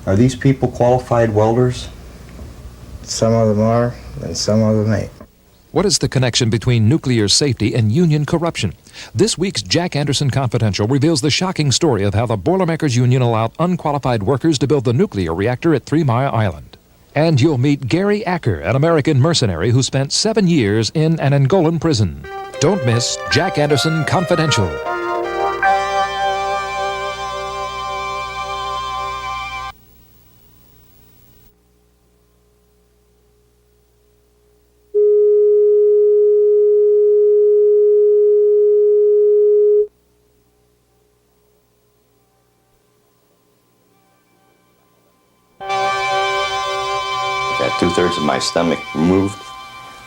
Are these people qualified welders? Some of them are, and some of them ain't. What is the connection between nuclear safety and union corruption? This week's Jack Anderson Confidential reveals the shocking story of how the Boilermakers Union allowed unqualified workers to build the nuclear reactor at 3 Mile Island. And you'll meet Gary Acker, an American mercenary who spent 7 years in an Angolan prison. Don't miss Jack Anderson Confidential. Two-thirds of my stomach removed.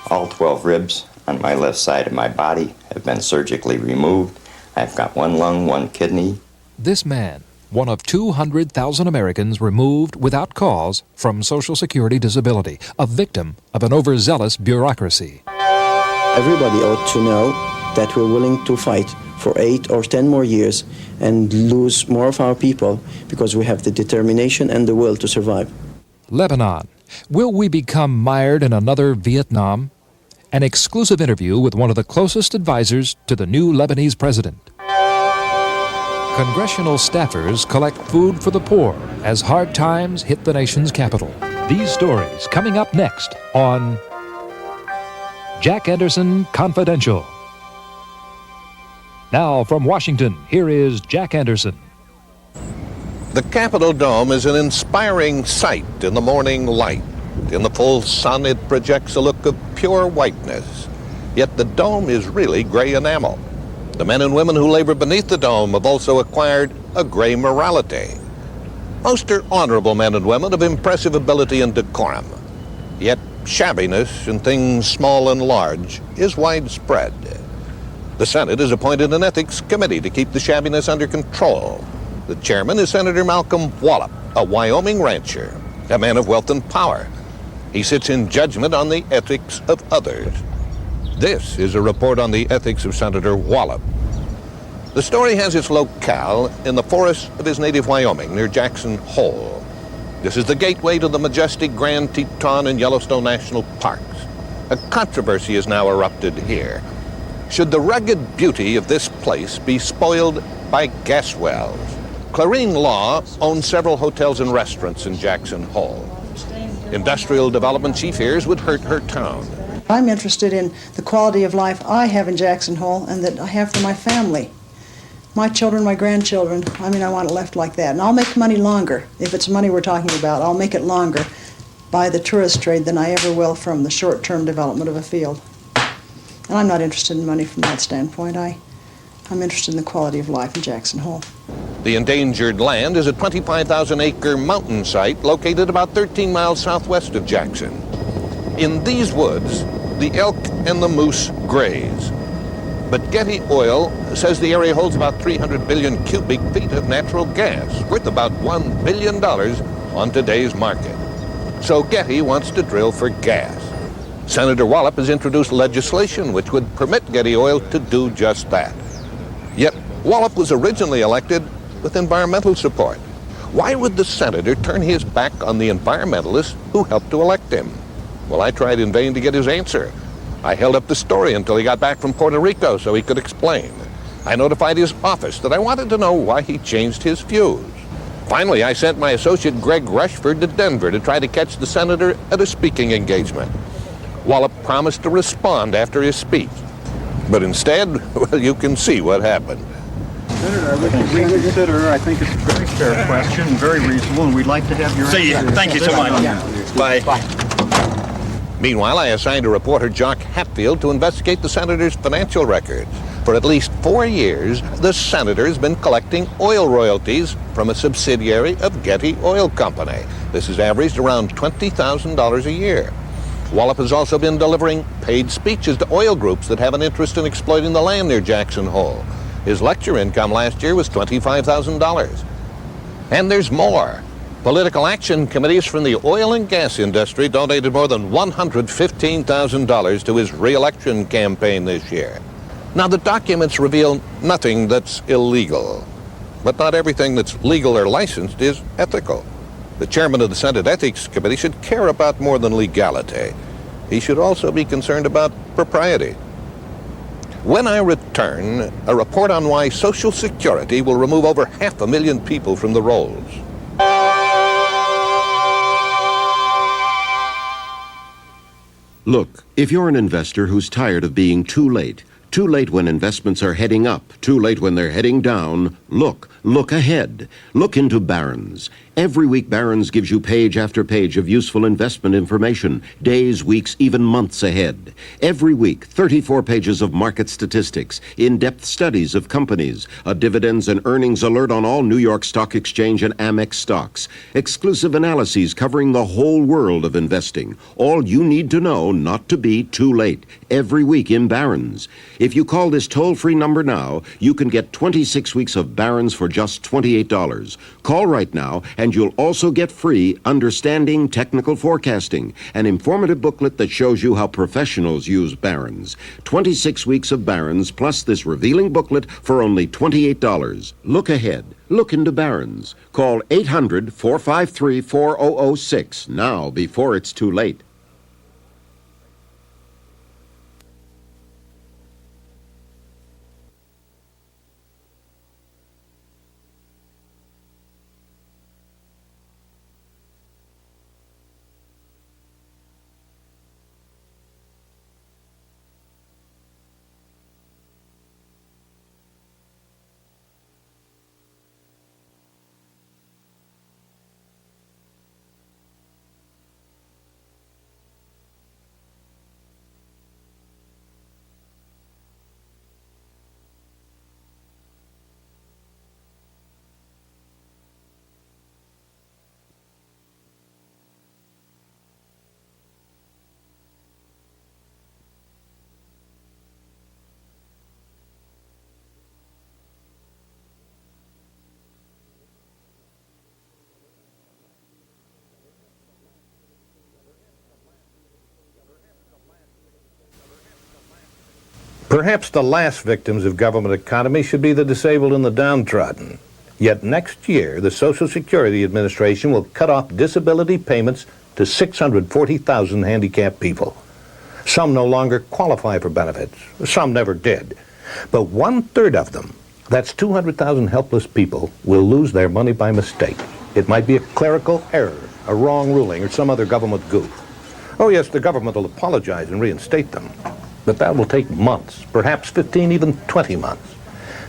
All 12 ribs on my left side of my body have been surgically removed. I've got 1 lung, 1 kidney. This man, one of 200,000 Americans removed without cause from Social Security disability, a victim of an overzealous bureaucracy. Everybody ought to know that we're willing to fight for 8 or 10 more years and lose more of our people because we have the determination and the will to survive. Lebanon. Will we become mired in another Vietnam? An exclusive interview with one of the closest advisors to the new Lebanese president. Congressional staffers collect food for the poor as hard times hit the nation's capital. These stories coming up next on Jack Anderson Confidential. Now from Washington, here is Jack Anderson. The Capitol Dome is an inspiring sight in the morning light. In the full sun, it projects a look of pure whiteness. Yet the dome is really gray enamel. The men and women who labor beneath the dome have also acquired a gray morality. Most are honorable men and women of impressive ability and decorum. Yet shabbiness in things small and large is widespread. The Senate has appointed an ethics committee to keep the shabbiness under control. The chairman is Senator Malcolm Wallop, a Wyoming rancher, a man of wealth and power. He sits in judgment on the ethics of others. This is a report on the ethics of Senator Wallop. The story has its locale in the forests of his native Wyoming, near Jackson Hole. This is the gateway to the majestic Grand Teton and Yellowstone National Parks. A controversy has now erupted here. Should the rugged beauty of this place be spoiled by gas wells? Clarine Law owns several hotels and restaurants in Jackson Hole. Industrial development, she fears, would hurt her town. I'm interested in the quality of life I have in Jackson Hole and that I have for my family. My children, my grandchildren, I want it left like that. And I'll make money longer. If it's money we're talking about, I'll make it longer by the tourist trade than I ever will from the short-term development of a field. And I'm not interested in money from that standpoint. I'm interested in the quality of life in Jackson Hole. The endangered land is a 25,000-acre mountain site located about 13 miles southwest of Jackson. In these woods, the elk and the moose graze. But Getty Oil says the area holds about 300 billion cubic feet of natural gas, worth about $1 billion on today's market. So Getty wants to drill for gas. Senator Wallop has introduced legislation which would permit Getty Oil to do just that. Yet Wallop was originally elected with environmental support. Why would the senator turn his back on the environmentalists who helped to elect him? Well, I tried in vain to get his answer. I held up the story until he got back from Puerto Rico so he could explain. I notified his office that I wanted to know why he changed his views. Finally, I sent my associate Greg Rushford to Denver to try to catch the senator at a speaking engagement. Wallop promised to respond after his speech. But instead, well, you can see what happened. Senator, I would reconsider. I think it's a very fair question, very reasonable, and we'd like to have your answer. Thank you so much. Bye. Meanwhile, I assigned a reporter, Jock Hatfield, to investigate the senator's financial records. For at least 4 years, the senator has been collecting oil royalties from a subsidiary of Getty Oil Company. This has averaged around $20,000 a year. Wallop has also been delivering paid speeches to oil groups that have an interest in exploiting the land near Jackson Hole. His lecture income last year was $25,000. And there's more. Political action committees from the oil and gas industry donated more than $115,000 to his re-election campaign this year. Now, the documents reveal nothing that's illegal, but not everything that's legal or licensed is ethical. The chairman of the Senate Ethics Committee should care about more than legality. He should also be concerned about propriety. When I return, a report on why Social Security will remove over 500,000 people from the rolls. Look, if you're an investor who's tired of being too late when investments are heading up, too late when they're heading down, look ahead. Look into Barron's. Every week, Barron's gives you page after page of useful investment information, days, weeks, even months ahead. Every week, 34 pages of market statistics, in-depth studies of companies, a dividends and earnings alert on all New York Stock Exchange and Amex stocks, exclusive analyses covering the whole world of investing. All you need to know not to be too late. Every week in Barron's. If you call this toll-free number now, you can get 26 weeks of Barron's for just $28. Call right now, and you'll also get free Understanding Technical Forecasting, an informative booklet that shows you how professionals use Barron's. 26 weeks of Barron's plus this revealing booklet for only $28. Look ahead. Look into Barron's. Call 800-453-4006 now before it's too late. Perhaps the last victims of government economy should be the disabled and the downtrodden. Yet next year, the Social Security Administration will cut off disability payments to 640,000 handicapped people. Some no longer qualify for benefits. Some never did. But 1/3 of them, that's 200,000 helpless people, will lose their money by mistake. It might be a clerical error, a wrong ruling, or some other government goof. Oh yes, the government will apologize and reinstate them. But that will take months, perhaps 15, even 20 months.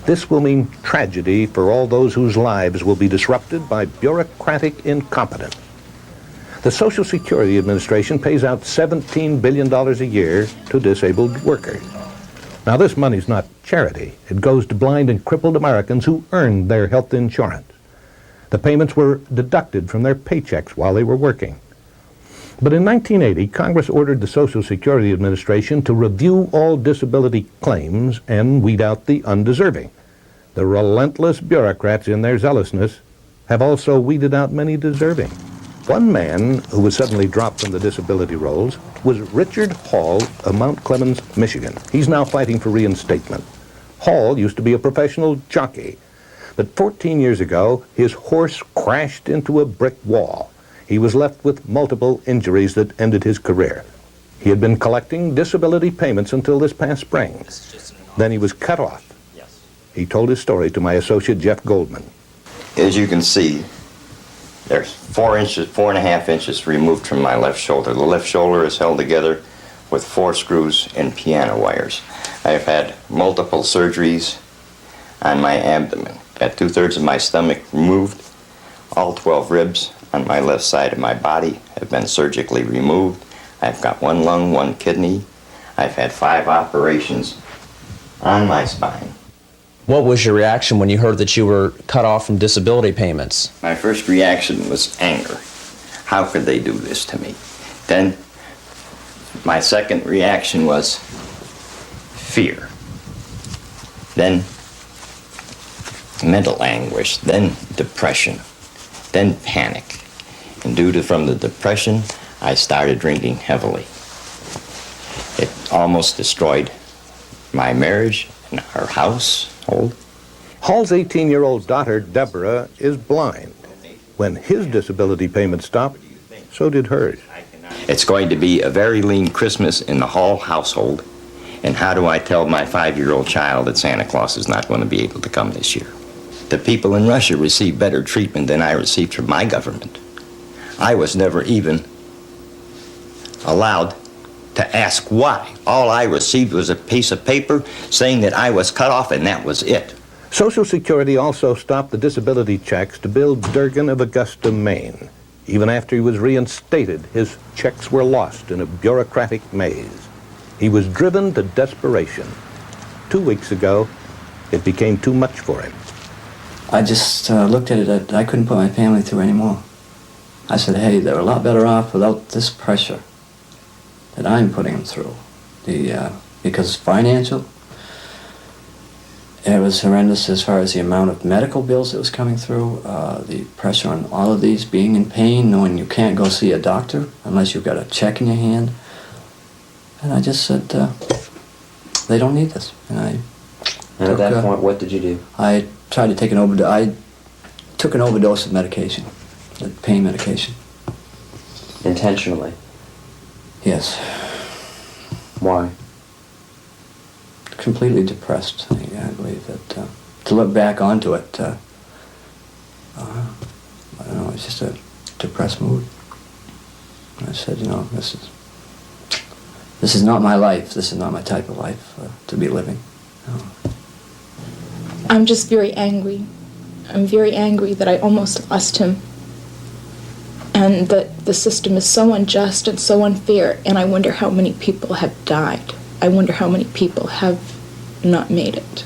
This will mean tragedy for all those whose lives will be disrupted by bureaucratic incompetence. The Social Security Administration pays out $17 billion a year to disabled workers. Now, this money's not charity. It goes to blind and crippled Americans who earned their health insurance. The payments were deducted from their paychecks while they were working. But in 1980, Congress ordered the Social Security Administration to review all disability claims and weed out the undeserving. The relentless bureaucrats, in their zealousness, have also weeded out many deserving. One man who was suddenly dropped from the disability rolls was Richard Hall of Mount Clemens, Michigan. He's now fighting for reinstatement. Hall used to be a professional jockey, but 14 years ago, his horse crashed into a brick wall. He was left with multiple injuries that ended his career. He had been collecting disability payments until this past spring. Then he was cut off. He told his story to my associate, Jeff Goldman. As you can see, there's 4.5 inches removed from my left shoulder. The left shoulder is held together with 4 screws and piano wires. I've had multiple surgeries on my abdomen. Got 2/3 of my stomach removed. All 12 ribs on my left side of my body have been surgically removed. I've got 1 lung, 1 kidney. I've had 5 operations on my spine. What was your reaction when you heard that you were cut off from disability payments? My first reaction was anger. How could they do this to me? Then my second reaction was fear. Then mental anguish, then depression, then panic. And from the depression, I started drinking heavily. It almost destroyed my marriage and our household. Hall's 18-year-old daughter, Deborah, is blind. When his disability payment stopped, so did hers. It's going to be a very lean Christmas in the Hall household. And how do I tell my 5-year-old child that Santa Claus is not going to be able to come this year? The people in Russia receive better treatment than I received from my government. I was never even allowed to ask why. All I received was a piece of paper saying that I was cut off, and that was it. Social Security also stopped the disability checks to Bill Durgan of Augusta, Maine. Even after he was reinstated, his checks were lost in a bureaucratic maze. He was driven to desperation. 2 weeks ago, it became too much for him. I just looked at it, I couldn't put my family through anymore. I said, hey, they're a lot better off without this pressure that I'm putting them through. Because financial, it was horrendous as far as the amount of medical bills that was coming through, the pressure on all of these, being in pain, knowing you can't go see a doctor unless you've got a check in your hand. And I just said, they don't need this. And at that point, what did you do? I tried to take an overdose. I took an overdose of medication, pain medication. Intentionally? Yes. Why? Completely depressed. I believe that to look back onto it, I don't know, it's just a depressed mood. And I said, you know, this is not my life. This is not my type of life to be living. No. I'm just very angry. I'm very angry that I almost lost him, and that the system is so unjust and so unfair, and I wonder how many people have died. I wonder how many people have not made it.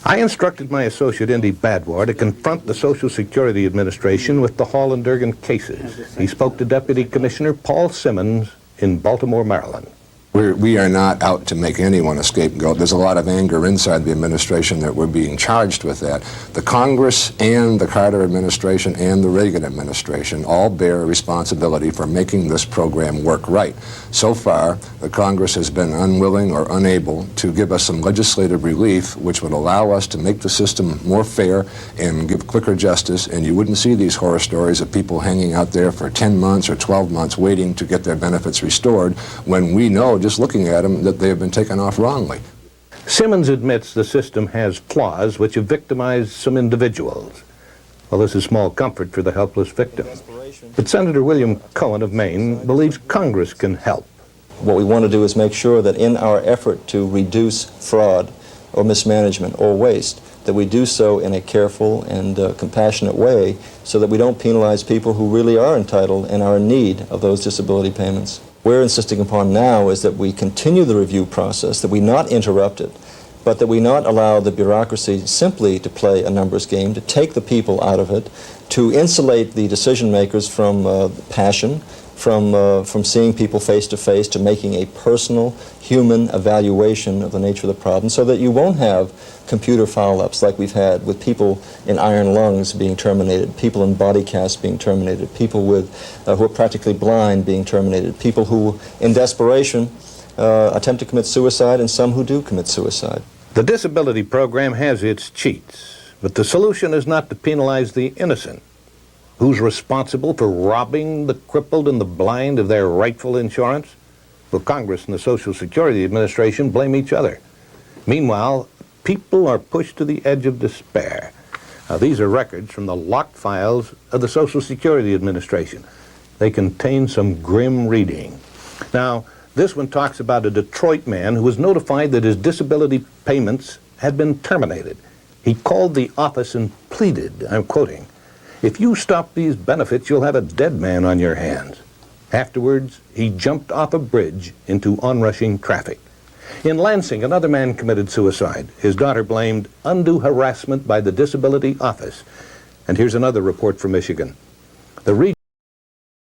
I instructed my associate Indy Badwar to confront the Social Security Administration with the Hall and Durgan cases. He spoke to Deputy Commissioner Paul Simmons in Baltimore, Maryland. We are not out to make anyone a scapegoat. There's a lot of anger inside the administration that we're being charged with that. The Congress and the Carter administration and the Reagan administration all bear a responsibility for making this program work right. So far, the Congress has been unwilling or unable to give us some legislative relief which would allow us to make the system more fair and give quicker justice, and you wouldn't see these horror stories of people hanging out there for 10 months or 12 months waiting to get their benefits restored when we know, just looking at them, that they have been taken off wrongly. Simmons admits the system has flaws which have victimized some individuals. Well, this is small comfort for the helpless victim. But Senator William Cohen of Maine believes Congress can help. What we want to do is make sure that in our effort to reduce fraud or mismanagement or waste, that we do so in a careful and compassionate way so that we don't penalize people who really are entitled and are in need of those disability payments. We're insisting upon now is that we continue the review process, that we not interrupt it, but that we not allow the bureaucracy simply to play a numbers game, to take the people out of it, to insulate the decision makers from passion, from seeing people face to face, to making a personal, human evaluation of the nature of the problem, so that you won't have computer foul-ups like we've had with people in iron lungs being terminated, people in body casts being terminated, people with who are practically blind being terminated, people who, in desperation, attempt to commit suicide, and some who do commit suicide. The disability program has its cheats, but the solution is not to penalize the innocent. Who's responsible for robbing the crippled and the blind of their rightful insurance? Well, Congress and the Social Security Administration blame each other. Meanwhile, people are pushed to the edge of despair. Now, these are records from the locked files of the Social Security Administration. They contain some grim reading. Now, this one talks about a Detroit man who was notified that his disability payments had been terminated. He called the office and pleaded, I'm quoting, "If you stop these benefits, you'll have a dead man on your hands." Afterwards, he jumped off a bridge into onrushing traffic. In Lansing, another man committed suicide. His daughter blamed undue harassment by the disability office. And here's another report from Michigan. The